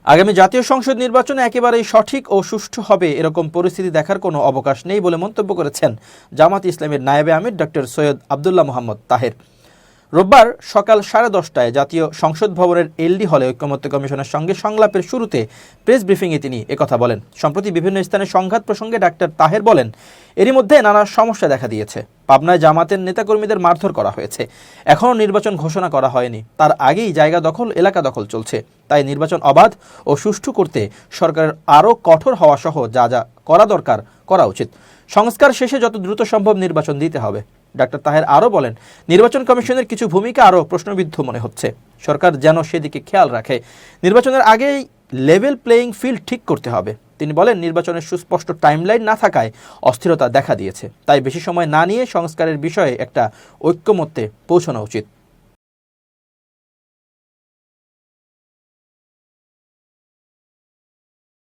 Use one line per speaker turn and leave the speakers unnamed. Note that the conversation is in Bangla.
আগামী জাতীয় সংসদ নির্বাচনে একেবারেই সঠিক ও সুষ্ঠু হবে এরকম পরিস্থিতি দেখার কোনো অবকাশ নেই বলে মন্তব্য করেছেন জামাত ইসলামের নায়েবে আমির ডক্টর সৈয়দ আবদুল্লাহ মোহাম্মদ তাহের। রোববার সকাল 10:30টায় জাতীয় সংসদ ভবনের এলডি হলে ঐকমত্য কমিশনের সঙ্গে সংলাপের শুরুতে প্রেস ব্রিফিংয়ে তিনি একথা বলেন। সম্প্রতি বিভিন্ন স্থানে সংঘাত প্রসঙ্গে ডাক্তার তাহের বলেন, এরই মধ্যে নানা সমস্যা দেখা দিয়েছে। পাবনায় জামাতের নেতাকর্মীদের মারধর করা হয়েছে। এখনও নির্বাচন ঘোষণা করা হয়নি, তার আগেই জায়গা দখল, এলাকা দখল চলছে। তাই নির্বাচন অবাধ ও সুষ্ঠু করতে সরকারের আরও কঠোর হওয়া সহ যা যা করা দরকার করা উচিত। সংস্কার শেষে যত দ্রুত সম্ভব নির্বাচন দিতে হবে। ডাক্তার তাহের আরও বলেন, নির্বাচন কমিশনের কিছু ভূমিকা আরও প্রশ্নবিদ্ধ মনে হচ্ছে। সরকার যেন সেদিকে খেয়াল রাখে। নির্বাচনের আগেই লেভেল প্লেয়িং ফিল্ড ঠিক করতে হবে। তিনি বলেন, নির্বাচনের সুস্পষ্ট টাইমলাইন না থাকায় অস্থিরতা দেখা দিয়েছে। তাই বেশি সময় না নিয়ে সংস্কারের বিষয়ে একটা ঐক্যমত্যে পৌঁছানো উচিত।